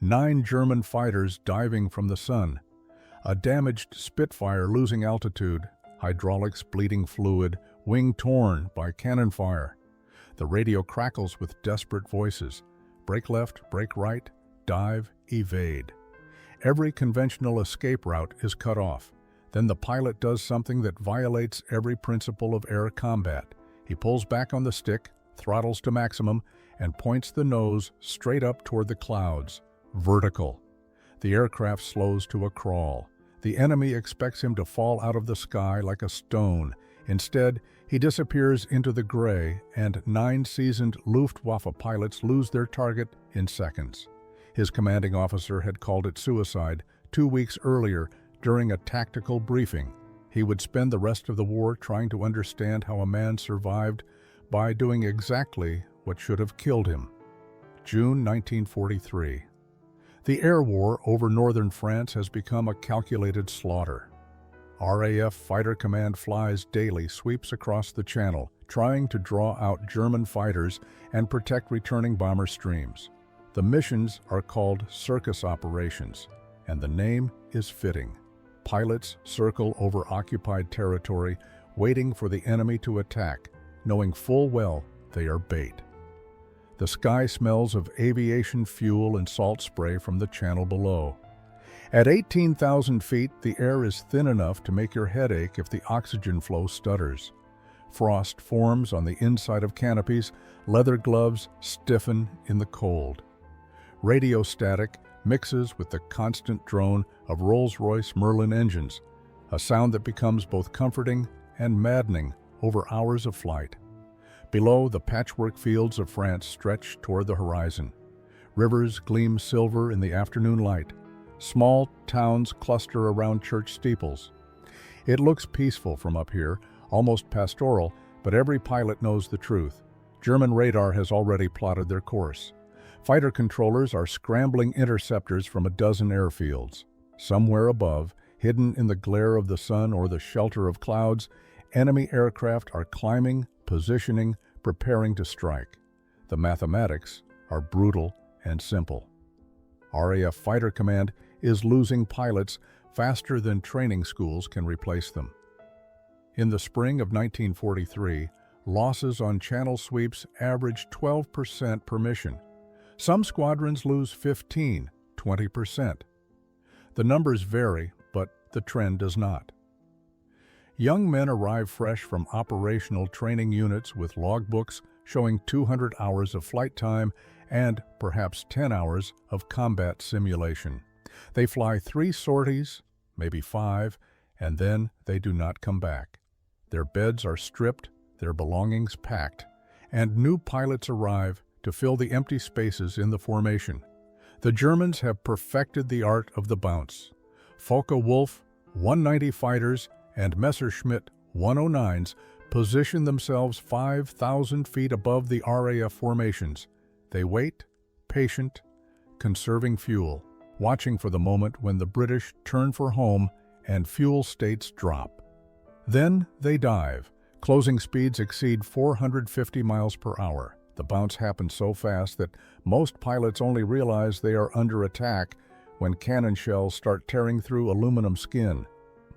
9 German fighters diving from the sun, a damaged Spitfire losing altitude, hydraulics bleeding fluid, wing torn by cannon fire. The radio crackles with desperate voices. Brake left, brake right, dive, evade. Every conventional escape route is cut off. Then the pilot does something that violates every principle of air combat. He pulls back on the stick, throttles to maximum, and points the nose straight up toward the clouds. Vertical. The aircraft slows to a crawl. The enemy expects him to fall out of the sky like a stone. Instead, he disappears into the gray, and 9 seasoned Luftwaffe pilots lose their target in seconds. His commanding officer had called it suicide 2 weeks earlier during a tactical briefing. He would spend the rest of the war trying to understand how a man survived by doing exactly what should have killed him. June 1943. The air war over northern France has become a calculated slaughter. RAF Fighter Command flies daily sweeps across the Channel, trying to draw out German fighters and protect returning bomber streams. The missions are called circus operations, and the name is fitting. Pilots circle over occupied territory, waiting for the enemy to attack, knowing full well they are bait. The sky smells of aviation fuel and salt spray from the channel below. At 18,000 feet, the air is thin enough to make your head ache if the oxygen flow stutters. Frost forms on the inside of canopies, leather gloves stiffen in the cold. Radio static mixes with the constant drone of Rolls-Royce Merlin engines, a sound that becomes both comforting and maddening over hours of flight. Below, the patchwork fields of France stretch toward the horizon. Rivers gleam silver in the afternoon light. Small towns cluster around church steeples. It looks peaceful from up here, almost pastoral, but every pilot knows the truth. German radar has already plotted their course. Fighter controllers are scrambling interceptors from a dozen airfields. Somewhere above, hidden in the glare of the sun or the shelter of clouds, enemy aircraft are climbing, positioning, preparing to strike. The mathematics are brutal and simple. RAF Fighter Command is losing pilots faster than training schools can replace them. In the spring of 1943, losses on channel sweeps averaged 12% per mission. Some squadrons lose 15, 20%. The numbers vary, but the trend does not. Young men arrive fresh from operational training units with logbooks showing 200 hours of flight time and perhaps 10 hours of combat simulation. They fly 3 sorties, maybe 5, and then they do not come back. Their beds are stripped, their belongings packed, and new pilots arrive to fill the empty spaces in the formation. The Germans have perfected the art of the bounce. Focke-Wulf 190 fighters and Messerschmitt 109s position themselves 5,000 feet above the RAF formations. They wait, patient, conserving fuel, watching for the moment when the British turn for home and fuel states drop. Then they dive. Closing speeds exceed 450 miles per hour. The bounce happens so fast that most pilots only realize they are under attack when cannon shells start tearing through aluminum skin.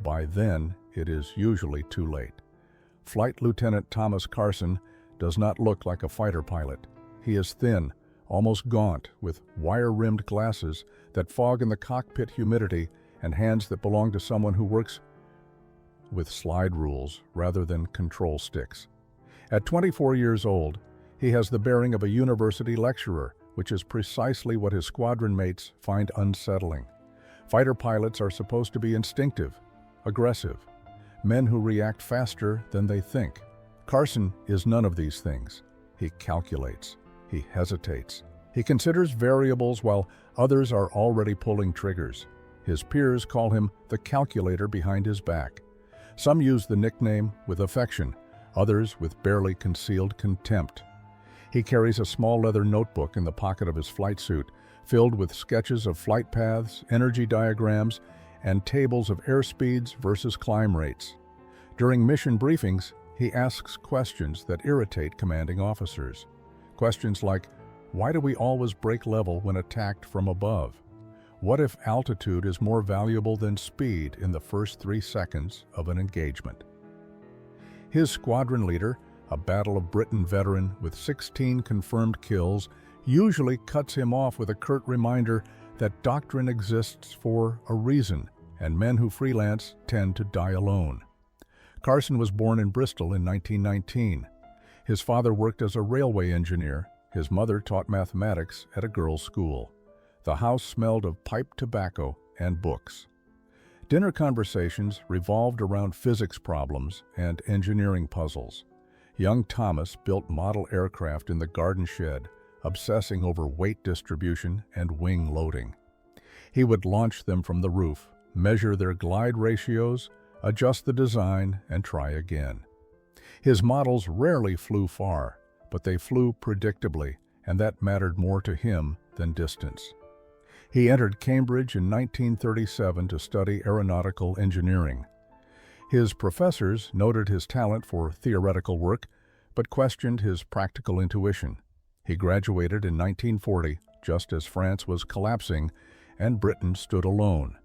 By then, it is usually too late. Flight Lieutenant Thomas Carson does not look like a fighter pilot. He is thin, almost gaunt, with wire-rimmed glasses that fog in the cockpit humidity and hands that belong to someone who works with slide rules rather than control sticks. At 24 years old, he has the bearing of a university lecturer, which is precisely what his squadron mates find unsettling. Fighter pilots are supposed to be instinctive, aggressive, men who react faster than they think. Carson is none of these things. He calculates. He hesitates. He considers variables while others are already pulling triggers. His peers call him the calculator behind his back. Some use the nickname with affection, others with barely concealed contempt. He carries a small leather notebook in the pocket of his flight suit, filled with sketches of flight paths, energy diagrams, and tables of airspeeds versus climb rates. During mission briefings, he asks questions that irritate commanding officers. Questions like, Why do we always break level when attacked from above? What if altitude is more valuable than speed in the first 3 seconds of an engagement? His squadron leader, a Battle of Britain veteran with 16 confirmed kills, usually cuts him off with a curt reminder that doctrine exists for a reason, and men who freelance tend to die alone. Carson was born in Bristol in 1919. His father worked as a railway engineer. His mother taught mathematics at a girls' school. The house smelled of pipe tobacco and books. Dinner conversations revolved around physics problems and engineering puzzles. Young Thomas built model aircraft in the garden shed, obsessing over weight distribution and wing loading. He would launch them from the roof, measure their glide ratios, adjust the design, and try again. His models rarely flew far, but they flew predictably, and that mattered more to him than distance. He entered Cambridge in 1937 to study aeronautical engineering. His professors noted his talent for theoretical work, but questioned his practical intuition. He graduated in 1940, just as France was collapsing and Britain stood alone.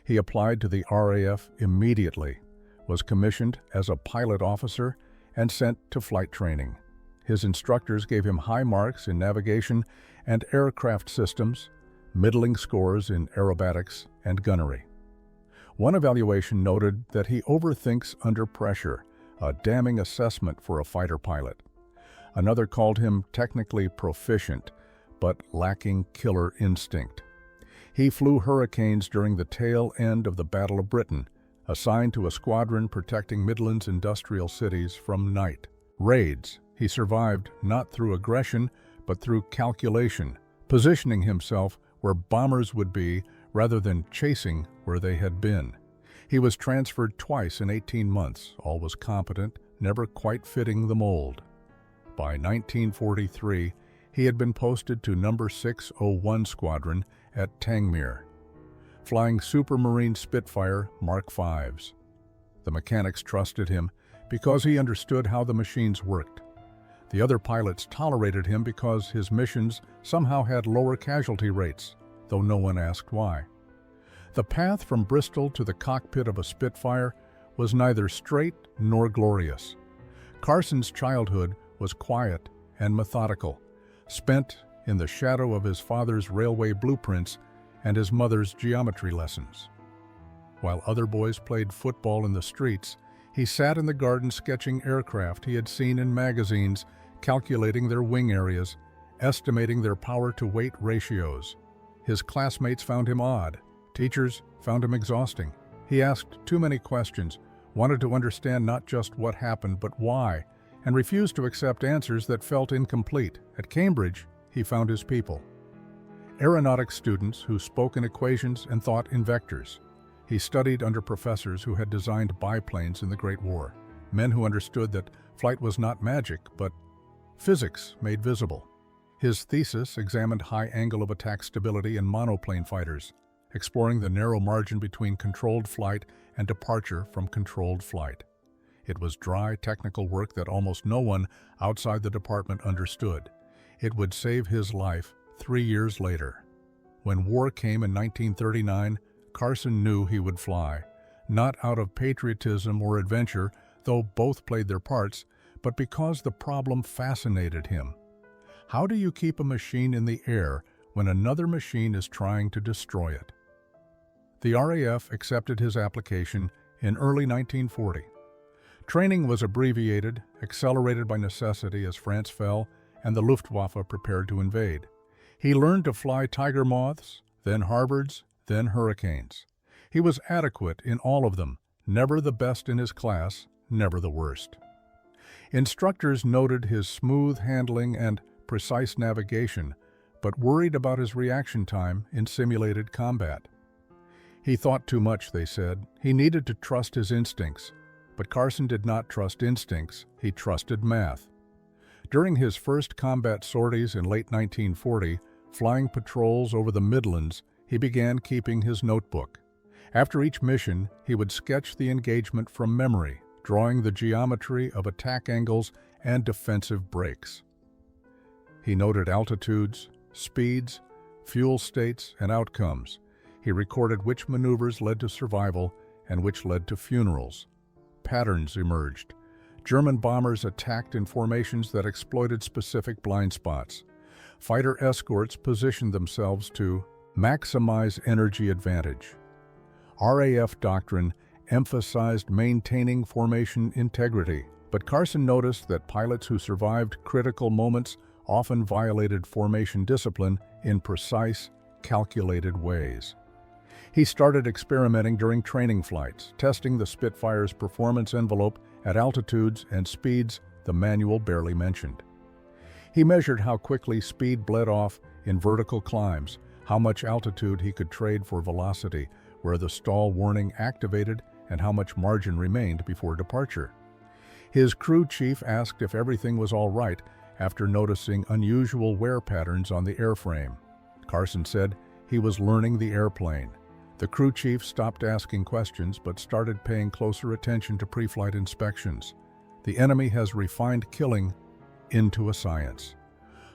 He applied to the RAF immediately, was commissioned as a pilot officer, and sent to flight training. His instructors gave him high marks in navigation and aircraft systems, middling scores in aerobatics and gunnery. One evaluation noted that he overthinks under pressure, a damning assessment for a fighter pilot. Another called him technically proficient, but lacking killer instinct. He flew Hurricanes during the tail end of the Battle of Britain, assigned to a squadron protecting Midland's industrial cities from night raids. He survived not through aggression, but through calculation, positioning himself where bombers would be rather than chasing where they had been. He was transferred twice in 18 months, always competent, never quite fitting the mold. By 1943, he had been posted to No. 601 Squadron at Tangmere, flying Supermarine Spitfire Mark Vs. The mechanics trusted him because he understood how the machines worked. The other pilots tolerated him because his missions somehow had lower casualty rates, though no one asked why. The path from Bristol to the cockpit of a Spitfire was neither straight nor glorious. Carson's childhood was quiet and methodical, spent in the shadow of his father's railway blueprints and his mother's geometry lessons. While other boys played football in the streets, he sat in the garden sketching aircraft he had seen in magazines, calculating their wing areas, estimating their power-to-weight ratios. His classmates found him odd. Teachers found him exhausting. He asked too many questions, wanted to understand not just what happened, but why, and refused to accept answers that felt incomplete. At Cambridge, he found his people. Aeronautics students who spoke in equations and thought in vectors. He studied under professors who had designed biplanes in the Great War, men who understood that flight was not magic, but physics made visible. His thesis examined high angle of attack stability in monoplane fighters, exploring the narrow margin between controlled flight and departure from controlled flight. It was dry, technical work that almost no one outside the department understood. It would save his life 3 years later. When war came in 1939, Carson knew he would fly, not out of patriotism or adventure, though both played their parts, but because the problem fascinated him. How do you keep a machine in the air when another machine is trying to destroy it? The RAF accepted his application in early 1940. Training was abbreviated, accelerated by necessity as France fell and the Luftwaffe prepared to invade. He learned to fly Tiger Moths, then Harvards, then Hurricanes. He was adequate in all of them, never the best in his class, never the worst. Instructors noted his smooth handling and precise navigation, but worried about his reaction time in simulated combat. He thought too much, they said. He needed to trust his instincts. But Carson did not trust instincts, he trusted math. During his first combat sorties in late 1940, flying patrols over the Midlands, he began keeping his notebook. After each mission, he would sketch the engagement from memory, drawing the geometry of attack angles and defensive breaks. He noted altitudes, speeds, fuel states, and outcomes. He recorded which maneuvers led to survival and which led to funerals. Patterns emerged. German bombers attacked in formations that exploited specific blind spots. Fighter escorts positioned themselves to maximize energy advantage. RAF doctrine emphasized maintaining formation integrity, but Carson noticed that pilots who survived critical moments often violated formation discipline in precise, calculated ways. He started experimenting during training flights, testing the Spitfire's performance envelope at altitudes and speeds the manual barely mentioned. He measured how quickly speed bled off in vertical climbs, how much altitude he could trade for velocity, where the stall warning activated, and how much margin remained before departure. His crew chief asked if everything was all right after noticing unusual wear patterns on the airframe. Carson said he was learning the airplane. The crew chief stopped asking questions but started paying closer attention to pre-flight inspections. The enemy has refined killing into a science.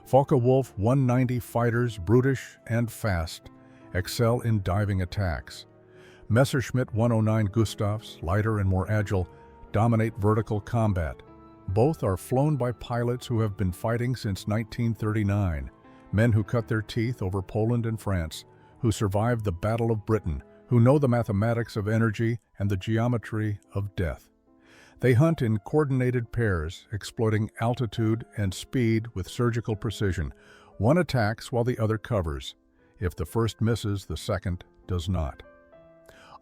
Focke-Wulf 190 fighters, brutish and fast, excel in diving attacks. Messerschmitt 109 Gustavs, lighter and more agile, dominate vertical combat. Both are flown by pilots who have been fighting since 1939, men who cut their teeth over Poland and France, who survived the Battle of Britain, who know the mathematics of energy and the geometry of death. They hunt in coordinated pairs, exploiting altitude and speed with surgical precision. One attacks while the other covers. If the first misses, the second does not.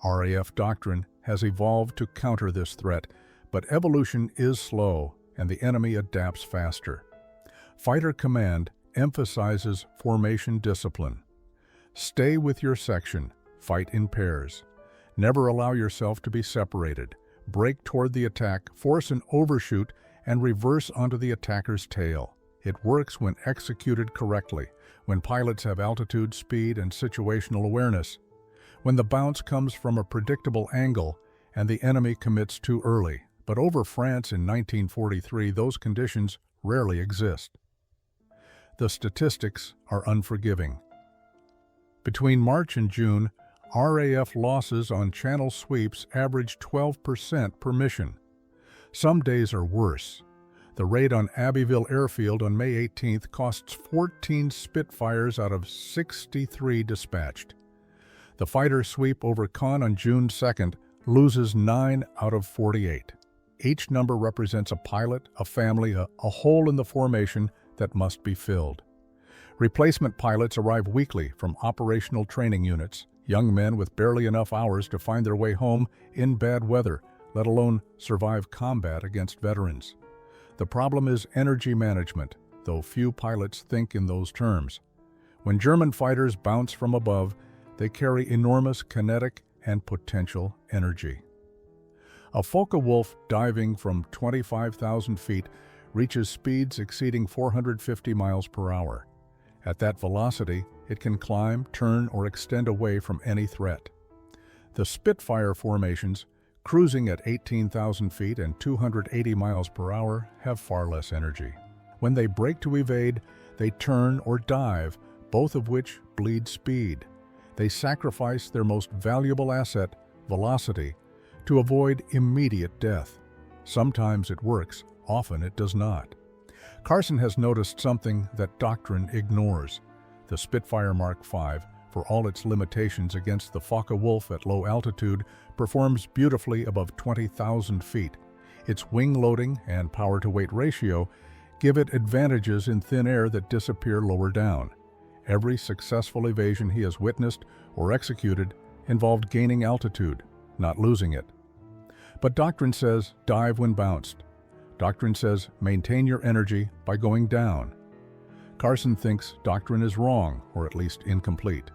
RAF doctrine has evolved to counter this threat, but evolution is slow and the enemy adapts faster. Fighter command emphasizes formation discipline. Stay with your section, fight in pairs. Never allow yourself to be separated. Break toward the attack, force an overshoot, and reverse onto the attacker's tail. It works when executed correctly, when pilots have altitude, speed, and situational awareness, when the bounce comes from a predictable angle and the enemy commits too early. But over France in 1943, those conditions rarely exist. The statistics are unforgiving. Between March and June, RAF losses on channel sweeps averaged 12% per mission. Some days are worse. The raid on Abbeville Airfield on May 18th costs 14 Spitfires out of 63 dispatched. The fighter sweep over Caen on June 2nd loses 9 out of 48. Each number represents a pilot, a family, a hole in the formation that must be filled. Replacement pilots arrive weekly from operational training units, young men with barely enough hours to find their way home in bad weather, let alone survive combat against veterans. The problem is energy management, though few pilots think in those terms. When German fighters bounce from above, they carry enormous kinetic and potential energy. A Focke-Wulf diving from 25,000 feet reaches speeds exceeding 450 miles per hour. At that velocity, it can climb, turn, or extend away from any threat. The Spitfire formations, cruising at 18,000 feet and 280 miles per hour, have far less energy. When they break to evade, they turn or dive, both of which bleed speed. They sacrifice their most valuable asset, velocity, to avoid immediate death. Sometimes it works, often it does not. Carson has noticed something that doctrine ignores. The Spitfire Mark V, for all its limitations against the Focke-Wulf at low altitude, performs beautifully above 20,000 feet. Its wing loading and power-to-weight ratio give it advantages in thin air that disappear lower down. Every successful evasion he has witnessed or executed involved gaining altitude, not losing it. But doctrine says dive when bounced. Doctrine says maintain your energy by going down. Carson thinks doctrine is wrong, or at least incomplete.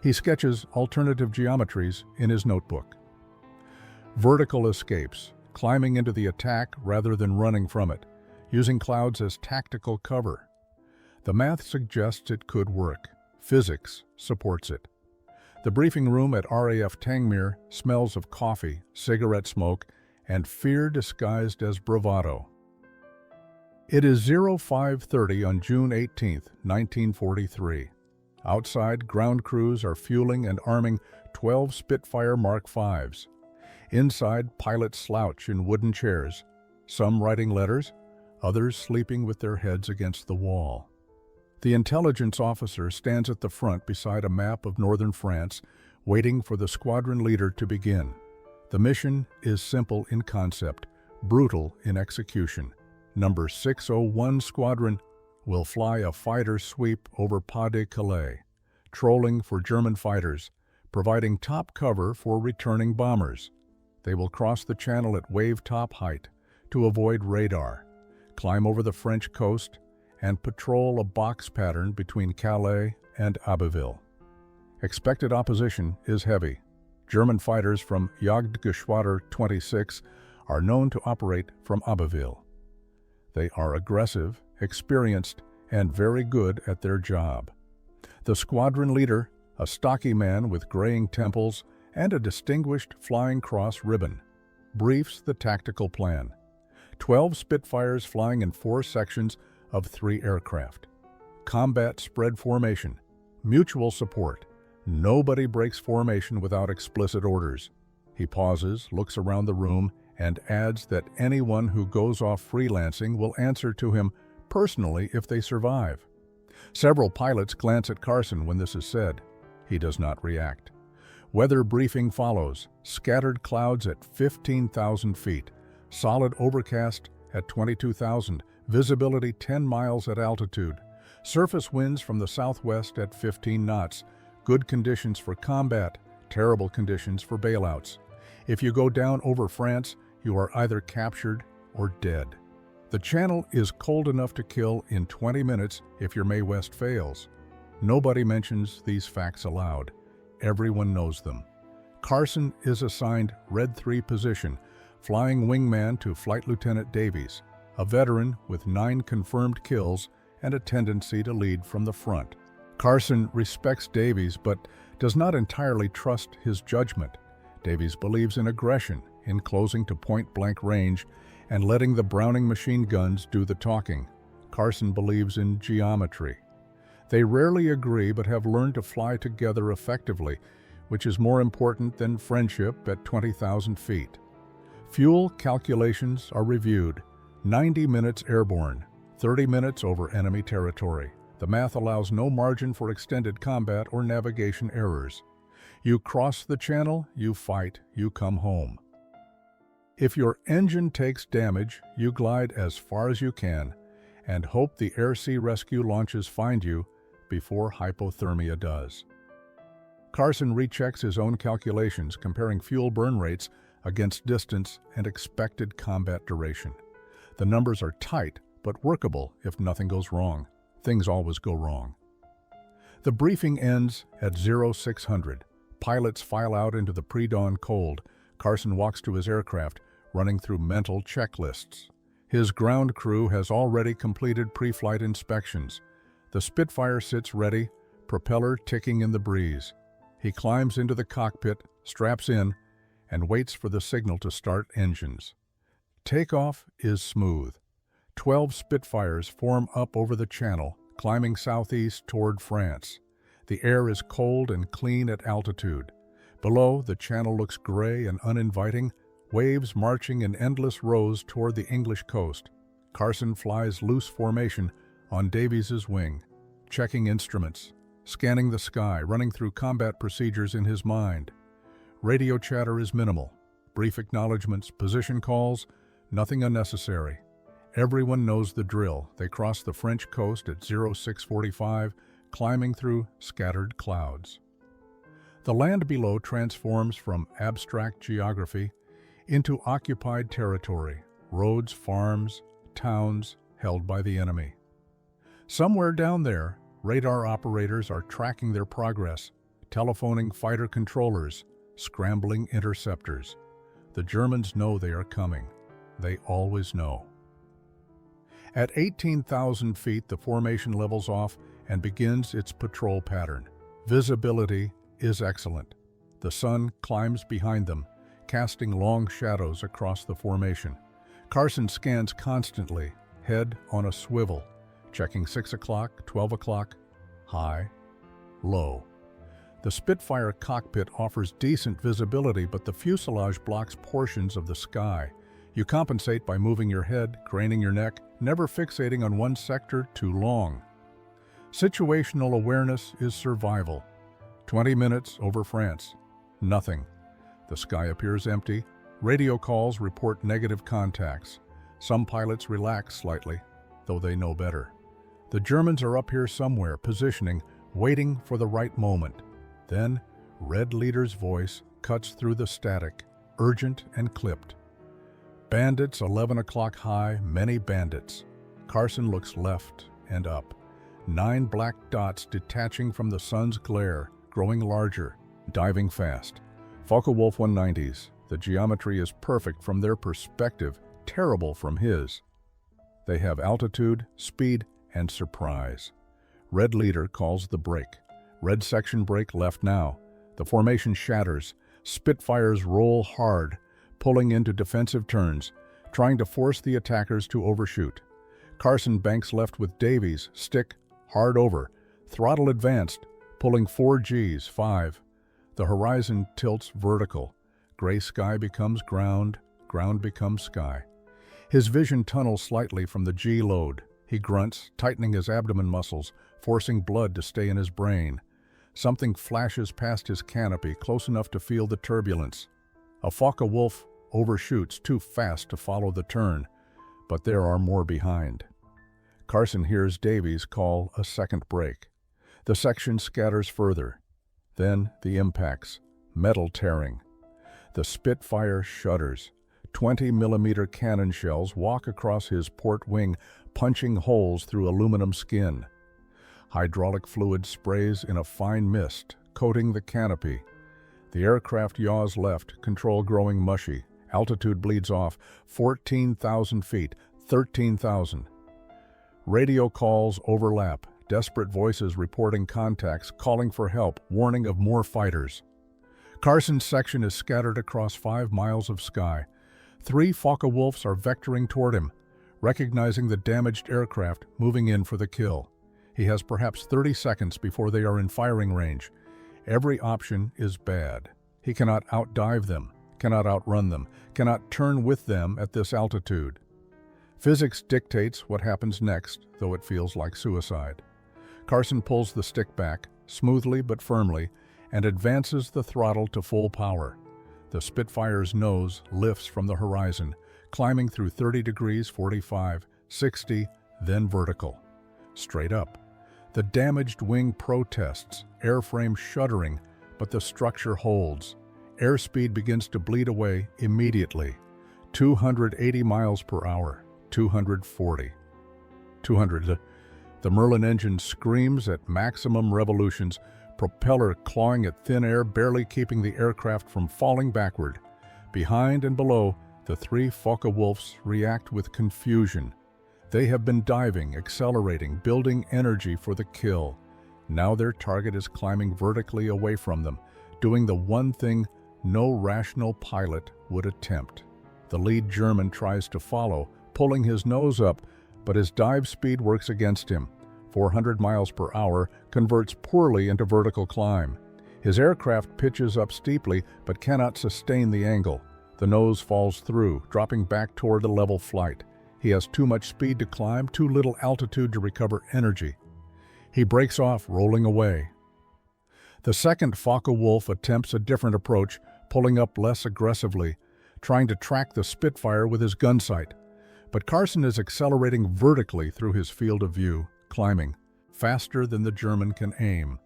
He sketches alternative geometries in his notebook. Vertical escapes, climbing into the attack rather than running from it, using clouds as tactical cover. The math suggests it could work. Physics supports it. The briefing room at RAF Tangmere smells of coffee, cigarette smoke, and fear disguised as bravado. It is 0530 on June 18, 1943. Outside, ground crews are fueling and arming 12 Spitfire Mark V's. Inside, pilots slouch in wooden chairs, some writing letters, others sleeping with their heads against the wall. The intelligence officer stands at the front beside a map of northern France, waiting for the squadron leader to begin. The mission is simple in concept, brutal in execution. Number 601 Squadron will fly a fighter sweep over Pas-de-Calais, trolling for German fighters, providing top cover for returning bombers. They will cross the channel at wave-top height to avoid radar, climb over the French coast, and patrol a box pattern between Calais and Abbeville. Expected opposition is heavy. German fighters from Jagdgeschwader 26 are known to operate from Abbeville. They are aggressive, experienced, and very good at their job. The squadron leader, a stocky man with graying temples and a distinguished Flying Cross ribbon, briefs the tactical plan. 12 Spitfires flying in 4 sections of 3 aircraft. Combat spread formation. Mutual support. Nobody breaks formation without explicit orders. He pauses, looks around the room, and adds that anyone who goes off freelancing will answer to him personally if they survive. Several pilots glance at Carson when this is said. He does not react. Weather briefing follows. Scattered clouds at 15,000 feet. Solid overcast at 22,000. Visibility 10 miles at altitude. Surface winds from the southwest at 15 knots. Good conditions for combat, terrible conditions for bailouts. If you go down over France, you are either captured or dead. The channel is cold enough to kill in 20 minutes if your Mae West fails. Nobody mentions these facts aloud. Everyone knows them. Carson is assigned Red 3 position, flying wingman to Flight Lieutenant Davies, a veteran with 9 confirmed kills and a tendency to lead from the front. Carson respects Davies but does not entirely trust his judgment. Davies believes in aggression, in closing to point-blank range, and letting the Browning machine guns do the talking. Carson believes in geometry. They rarely agree but have learned to fly together effectively, which is more important than friendship at 20,000 feet. Fuel calculations are reviewed. 90 minutes airborne, 30 minutes over enemy territory. The math allows no margin for extended combat or navigation errors. You cross the channel, you fight, you come home. If your engine takes damage, you glide as far as you can and hope the air-sea rescue launches find you before hypothermia does. Carson rechecks his own calculations, comparing fuel burn rates against distance and expected combat duration. The numbers are tight, but workable if nothing goes wrong. Things always go wrong. The briefing ends at 0600. Pilots file out into the pre-dawn cold. Carson walks to his aircraft, running through mental checklists. His ground crew has already completed pre-flight inspections. The Spitfire sits ready, propeller ticking in the breeze. He climbs into the cockpit, straps in, and waits for the signal to start engines. Takeoff is smooth. 12 Spitfires form up over the channel, climbing southeast toward France. The air is cold and clean at altitude. Below, the channel looks gray and uninviting, waves marching in endless rows toward the English coast. Carson flies loose formation on Davies's wing, checking instruments, scanning the sky, running through combat procedures in his mind. Radio chatter is minimal. Brief acknowledgments, position calls, nothing unnecessary. Everyone knows the drill. They cross the French coast at 0645, climbing through scattered clouds. The land below transforms from abstract geography into occupied territory, roads, farms, towns held by the enemy. Somewhere down there, radar operators are tracking their progress, telephoning fighter controllers, scrambling interceptors. The Germans know they are coming. They always know. At 18,000 feet, the formation levels off and begins its patrol pattern. Visibility is excellent. The sun climbs behind them, casting long shadows across the formation. Carson scans constantly, head on a swivel, checking 6 o'clock, 12 o'clock, high, low. The Spitfire cockpit offers decent visibility, but the fuselage blocks portions of the sky. You compensate by moving your head, craning your neck, never fixating on one sector too long. Situational awareness is survival. 20 minutes over France. Nothing. The sky appears empty. Radio calls report negative contacts. Some pilots relax slightly, though they know better. The Germans are up here somewhere, positioning, waiting for the right moment. Then, Red Leader's voice cuts through the static, urgent and clipped. Bandits, 11 o'clock high, many bandits. Carson looks left and up. 9 black dots detaching from the sun's glare, growing larger, diving fast. Focke-Wulf 190s. The geometry is perfect from their perspective, terrible from his. They have altitude, speed, and surprise. Red Leader calls the break. Red section break left now. The formation shatters. Spitfires roll hard, pulling into defensive turns, trying to force the attackers to overshoot. Carson banks left with Davies, stick, hard over, throttle advanced, pulling 4 Gs, 5. The horizon tilts vertical. Gray sky becomes ground, ground becomes sky. His vision tunnels slightly from the G load. He grunts, tightening his abdomen muscles, forcing blood to stay in his brain. Something flashes past his canopy, close enough to feel the turbulence. A Focke-Wulf overshoots too fast to follow the turn, but there are more behind. Carson hears Davies call a second break. The section scatters further. Then the impacts, metal tearing. The Spitfire shudders. 20-millimeter cannon shells walk across his port wing, punching holes through aluminum skin. Hydraulic fluid sprays in a fine mist, coating the canopy. The aircraft yaws left, control growing mushy. Altitude bleeds off, 14,000 feet, 13,000. Radio calls overlap, desperate voices reporting contacts, calling for help, warning of more fighters. Carson's section is scattered across 5 miles of sky. 3 Focke-Wulfs are vectoring toward him, recognizing the damaged aircraft, moving in for the kill. He has perhaps 30 seconds before they are in firing range. Every option is bad. He cannot outdive them, cannot outrun them, cannot turn with them at this altitude. Physics dictates what happens next, though it feels like suicide. Carson pulls the stick back, smoothly but firmly, and advances the throttle to full power. The Spitfire's nose lifts from the horizon, climbing through 30 degrees, 45, 60, then vertical. Straight up. The damaged wing protests, airframe shuddering, but the structure holds. Airspeed begins to bleed away immediately. 280 miles per hour, 240. 200. The Merlin engine screams at maximum revolutions, propeller clawing at thin air, barely keeping the aircraft from falling backward. Behind and below, the 3 Focke-Wulfs react with confusion. They have been diving, accelerating, building energy for the kill. Now their target is climbing vertically away from them, doing the one thing no rational pilot would attempt. The lead German tries to follow, pulling his nose up, but his dive speed works against him. 400 miles per hour converts poorly into vertical climb. His aircraft pitches up steeply but cannot sustain the angle. The nose falls through, dropping back toward a level flight. He has too much speed to climb, too little altitude to recover energy. He breaks off, rolling away. The second Focke-Wulf attempts a different approach, pulling up less aggressively, trying to track the Spitfire with his gun sight. But Carson is accelerating vertically through his field of view, climbing, faster than the German can aim.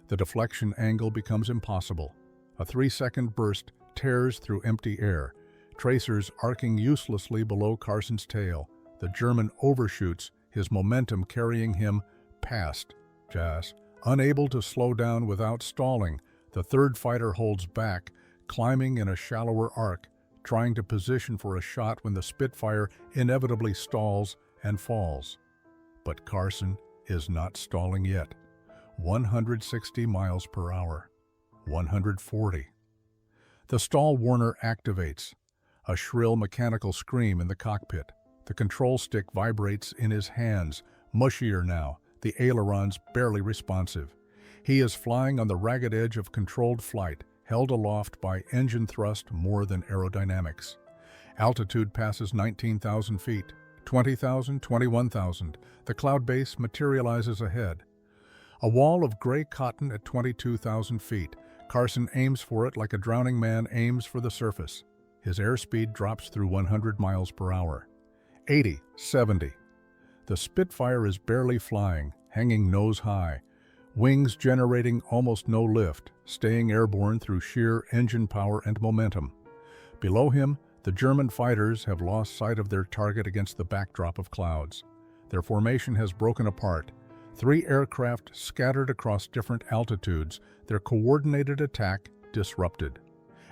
The deflection angle becomes impossible. A 3-second burst tears through empty air, tracers arcing uselessly below Carson's tail. The German overshoots, his momentum carrying him past Jas. Unable to slow down without stalling, the third fighter holds back, climbing in a shallower arc, trying to position for a shot when the Spitfire inevitably stalls and falls. But Carson is not stalling yet. 160 miles per hour. 140. The stall warner activates. A shrill mechanical scream in the cockpit. The control stick vibrates in his hands, mushier now, the ailerons barely responsive. He is flying on the ragged edge of controlled flight, held aloft by engine thrust more than aerodynamics. Altitude passes 19,000 feet, 20,000, 21,000. The cloud base materializes ahead. A wall of gray cotton at 22,000 feet. Carson aims for it like a drowning man aims for the surface. His airspeed drops through 100 miles per hour. 80, 70. The Spitfire is barely flying, hanging nose high, wings generating almost no lift, staying airborne through sheer engine power and momentum. Below him, the German fighters have lost sight of their target against the backdrop of clouds. Their formation has broken apart. 3 aircraft scattered across different altitudes, their coordinated attack disrupted.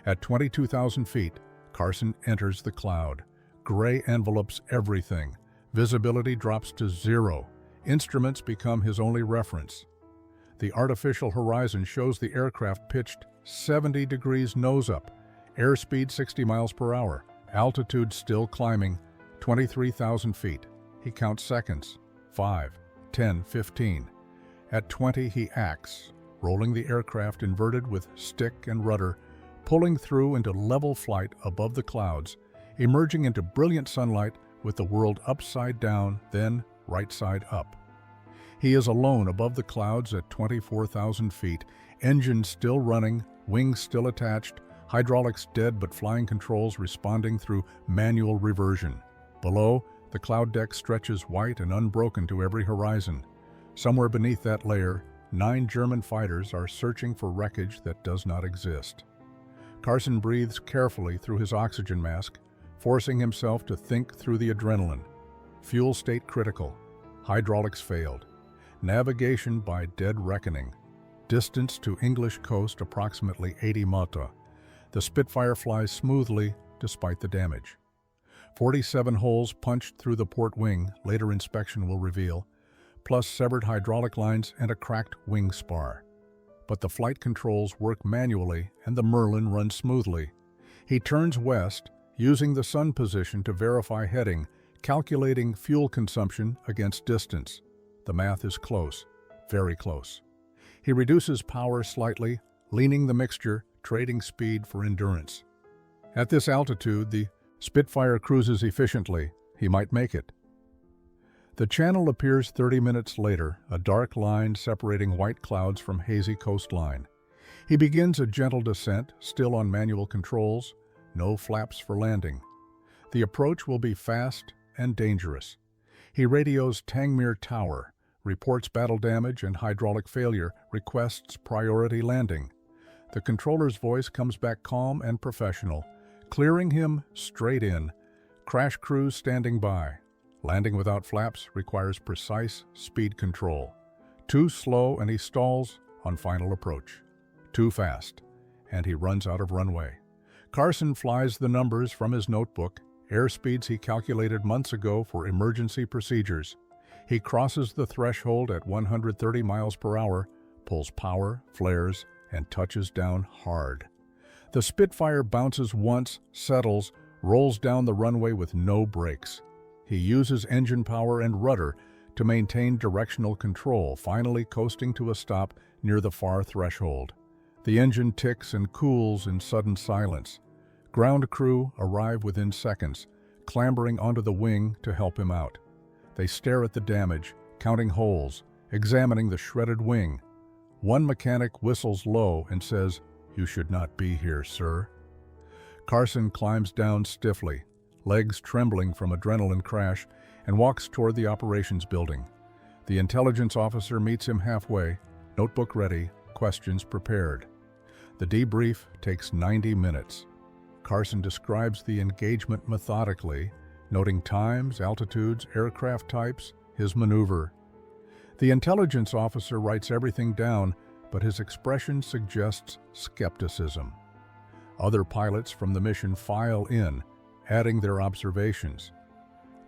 At 22,000 feet, Carson enters the cloud. Gray envelopes everything. Visibility drops to 0. Instruments become his only reference. The artificial horizon shows the aircraft pitched 70 degrees nose up, airspeed 60 miles per hour, altitude still climbing, 23,000 feet. He counts seconds, 5, 10, 15. At 20, he acts, rolling the aircraft inverted with stick and rudder, pulling through into level flight above the clouds, emerging into brilliant sunlight with the world upside down, then right side up. He is alone above the clouds at 24,000 feet, engines still running, wings still attached, hydraulics dead but flying controls responding through manual reversion. Below, the cloud deck stretches white and unbroken to every horizon. Somewhere beneath that layer, 9 German fighters are searching for wreckage that does not exist. Carson breathes carefully through his oxygen mask, forcing himself to think through the adrenaline. Fuel state critical. Hydraulics failed. Navigation by dead reckoning. Distance to English coast approximately 80 mata. The Spitfire flies smoothly despite the damage. 47 holes punched through the port wing, later inspection will reveal, plus severed hydraulic lines and a cracked wing spar. But the flight controls work manually and the Merlin runs smoothly. He turns west, using the sun position to verify heading, calculating fuel consumption against distance. The math is close, very close. He reduces power slightly, leaning the mixture, trading speed for endurance. At this altitude, the Spitfire cruises efficiently. He might make it. The channel appears 30 minutes later, a dark line separating white clouds from hazy coastline. He begins a gentle descent, still on manual controls, no flaps for landing. The approach will be fast and dangerous. He radios Tangmere Tower, reports battle damage and hydraulic failure, requests priority landing. The controller's voice comes back calm and professional, clearing him straight in. Crash crews standing by. Landing without flaps requires precise speed control. Too slow and he stalls on final approach. Too fast, and he runs out of runway. Carson flies the numbers from his notebook, airspeeds he calculated months ago for emergency procedures. He crosses the threshold at 130 miles per hour, pulls power, flares, and touches down hard. The Spitfire bounces once, settles, rolls down the runway with no brakes. He uses engine power and rudder to maintain directional control, finally coasting to a stop near the far threshold. The engine ticks and cools in sudden silence. Ground crew arrive within seconds, clambering onto the wing to help him out. They stare at the damage, counting holes, examining the shredded wing. One mechanic whistles low and says, "You should not be here, sir." Carson climbs down stiffly, legs trembling from adrenaline crash, and walks toward the operations building. The intelligence officer meets him halfway, notebook ready, questions prepared. The debrief takes 90 minutes. Carson describes the engagement methodically, noting times, altitudes, aircraft types, his maneuver. The intelligence officer writes everything down, but his expression suggests skepticism. Other pilots from the mission file in, adding their observations.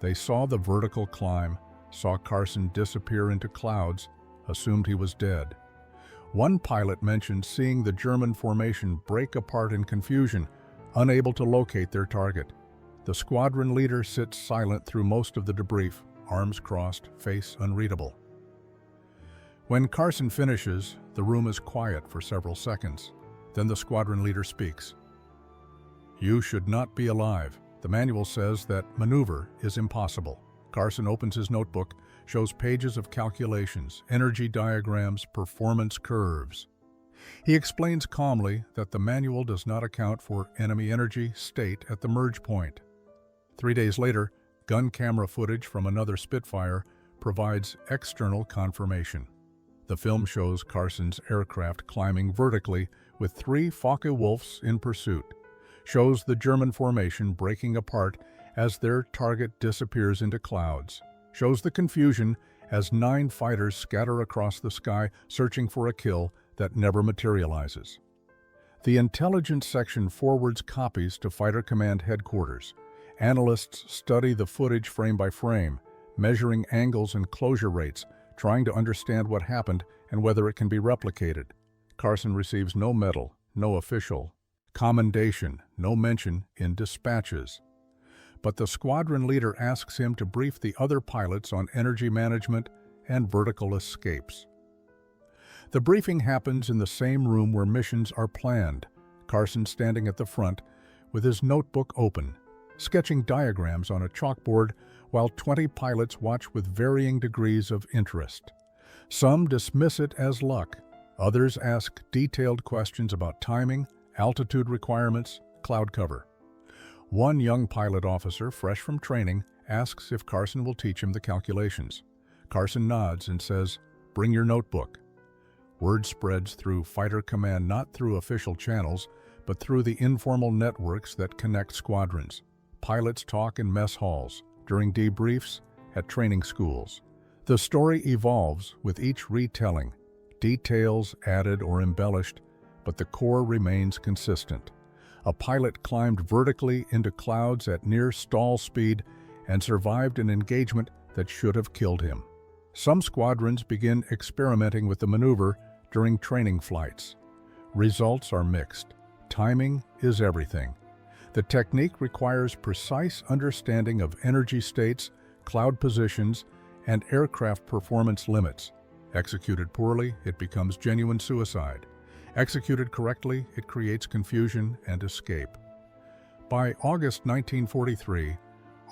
They saw the vertical climb, saw Carson disappear into clouds, assumed he was dead. One pilot mentioned seeing the German formation break apart in confusion, unable to locate their target. The squadron leader sits silent through most of the debrief, arms crossed, face unreadable. When Carson finishes, the room is quiet for several seconds. Then the squadron leader speaks. "You should not be alive. The manual says that maneuver is impossible." Carson opens his notebook, shows pages of calculations, energy diagrams, performance curves. He explains calmly that the manual does not account for enemy energy state at the merge point. 3 days later, gun camera footage from another Spitfire provides external confirmation. The film shows Carson's aircraft climbing vertically with 3 Focke-Wulfs in pursuit, shows the German formation breaking apart as their target disappears into clouds, shows the confusion as 9 fighters scatter across the sky searching for a kill that never materializes. The intelligence section forwards copies to Fighter Command headquarters. Analysts study the footage frame by frame, measuring angles and closure rates, trying to understand what happened and whether it can be replicated. Carson receives no medal, no official commendation, no mention in dispatches. But the squadron leader asks him to brief the other pilots on energy management and vertical escapes. The briefing happens in the same room where missions are planned, Carson standing at the front with his notebook open, sketching diagrams on a chalkboard while 20 pilots watch with varying degrees of interest. Some dismiss it as luck. Others ask detailed questions about timing, altitude requirements, cloud cover. One young pilot officer, fresh from training, asks if Carson will teach him the calculations. Carson nods and says, "Bring your notebook." Word spreads through Fighter Command not through official channels, but through the informal networks that connect squadrons. Pilots talk in mess halls, during debriefs, at training schools. The story evolves with each retelling, details added or embellished, but the core remains consistent. A pilot climbed vertically into clouds at near stall speed and survived an engagement that should have killed him. Some squadrons begin experimenting with the maneuver during training flights. Results are mixed. Timing is everything. The technique requires precise understanding of energy states, cloud positions, and aircraft performance limits. Executed poorly, it becomes genuine suicide. Executed correctly, it creates confusion and escape. By August 1943,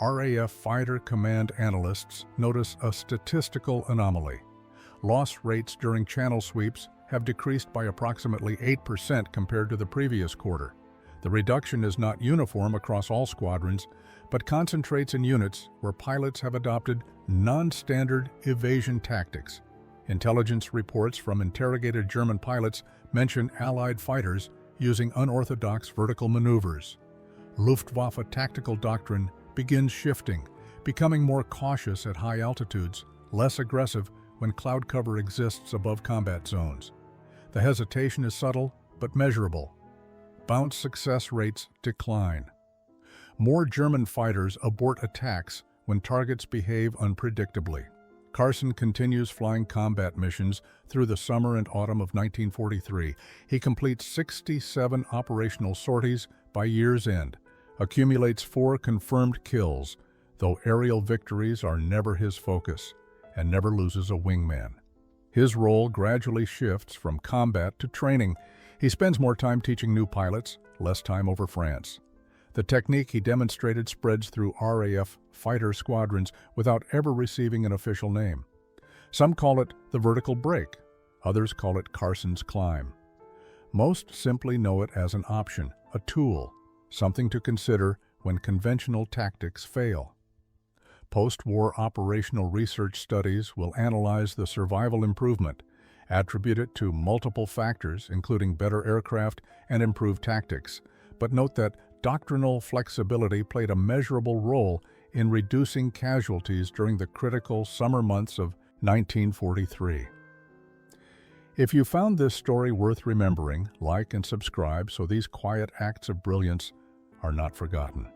RAF Fighter Command analysts notice a statistical anomaly. Loss rates during channel sweeps have decreased by approximately 8% compared to the previous quarter. The reduction is not uniform across all squadrons, but concentrates in units where pilots have adopted non-standard evasion tactics. Intelligence reports from interrogated German pilots mention Allied fighters using unorthodox vertical maneuvers. Luftwaffe tactical doctrine begins shifting, becoming more cautious at high altitudes, less aggressive when cloud cover exists above combat zones. The hesitation is subtle but measurable. Bounce success rates decline. More German fighters abort attacks when targets behave unpredictably. Carson continues flying combat missions through the summer and autumn of 1943. He completes 67 operational sorties by year's end, accumulates 4 confirmed kills, though aerial victories are never his focus, and never loses a wingman. His role gradually shifts from combat to training. He spends more time teaching new pilots, less time over France. The technique he demonstrated spreads through RAF fighter squadrons without ever receiving an official name. Some call it the vertical break, others call it Carson's climb. Most simply know it as an option, a tool, something to consider when conventional tactics fail. Post-war operational research studies will analyze the survival improvement, attribute it to multiple factors, including better aircraft and improved tactics, but note that doctrinal flexibility played a measurable role in reducing casualties during the critical summer months of 1943. If you found this story worth remembering, like and subscribe so these quiet acts of brilliance are not forgotten.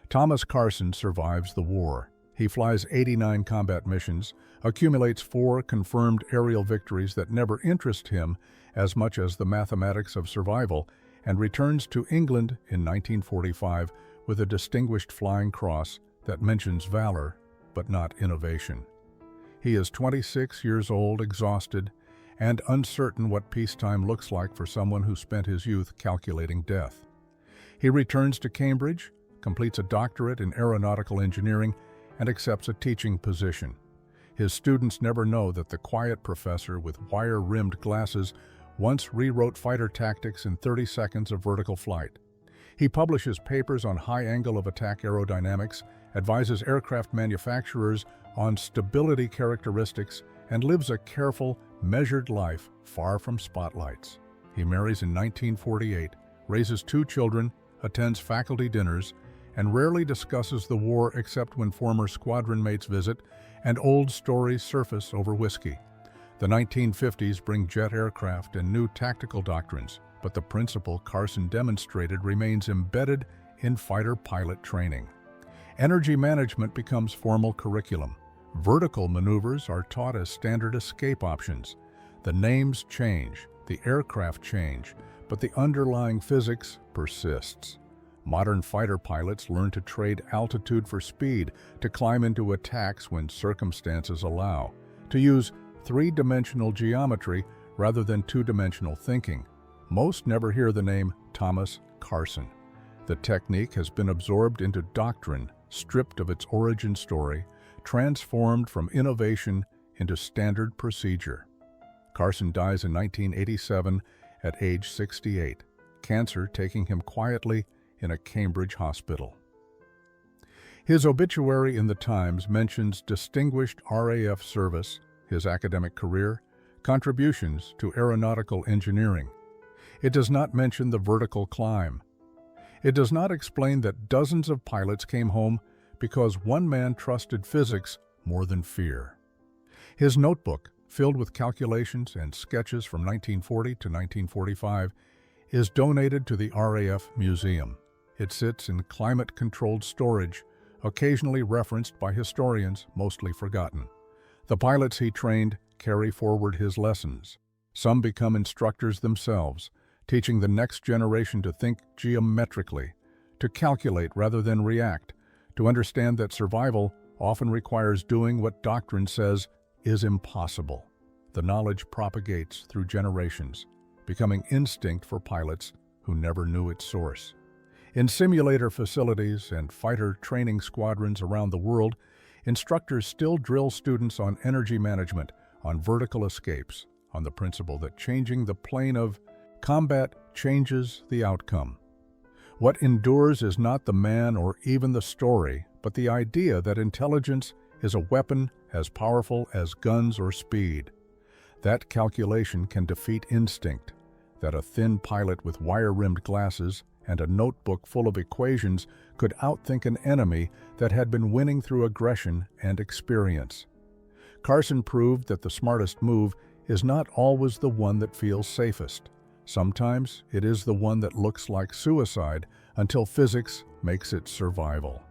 Thomas Carson survives the war. He flies 89 combat missions, accumulates 4 confirmed aerial victories that never interest him as much as the mathematics of survival, and returns to England in 1945 with a Distinguished Flying Cross that mentions valor but not innovation. He is 26 years old, exhausted, and uncertain what peacetime looks like for someone who spent his youth calculating death. He returns to Cambridge, completes a doctorate in aeronautical engineering, and accepts a teaching position. His students never know that the quiet professor with wire-rimmed glasses once rewrote fighter tactics in 30 seconds of vertical flight. He publishes papers on high angle of attack aerodynamics, advises aircraft manufacturers on stability characteristics, and lives a careful, measured life far from spotlights. He marries in 1948, raises 2 children, attends faculty dinners, and rarely discusses the war except when former squadron mates visit and old stories surface over whiskey. The 1950s bring jet aircraft and new tactical doctrines, but the principle Carson demonstrated remains embedded in fighter pilot training. Energy management becomes formal curriculum. Vertical maneuvers are taught as standard escape options. The names change, the aircraft change, but the underlying physics persists. Modern fighter pilots learn to trade altitude for speed, to climb into attacks when circumstances allow, to use 3-dimensional geometry rather than 2-dimensional thinking. Most never hear the name Thomas Carson. The technique has been absorbed into doctrine, stripped of its origin story, transformed from innovation into standard procedure. Carson dies in 1987 at age 68, cancer taking him quietly in a Cambridge hospital. His obituary in the Times mentions distinguished RAF service, his academic career, contributions to aeronautical engineering. It does not mention the vertical climb. It does not explain that dozens of pilots came home because one man trusted physics more than fear. His notebook, filled with calculations and sketches from 1940 to 1945, is donated to the RAF Museum. It sits in climate-controlled storage, occasionally referenced by historians, mostly forgotten. The pilots he trained carry forward his lessons. Some become instructors themselves, teaching the next generation to think geometrically, to calculate rather than react, to understand that survival often requires doing what doctrine says is impossible. The knowledge propagates through generations, becoming instinct for pilots who never knew its source. In simulator facilities and fighter training squadrons around the world, instructors still drill students on energy management, on vertical escapes, on the principle that changing the plane of combat changes the outcome. What endures is not the man or even the story, but the idea that intelligence is a weapon as powerful as guns or speed. That calculation can defeat instinct, that a thin pilot with wire-rimmed glasses and a notebook full of equations could outthink an enemy that had been winning through aggression and experience. Carson proved that the smartest move is not always the one that feels safest. Sometimes it is the one that looks like suicide until physics makes it survival.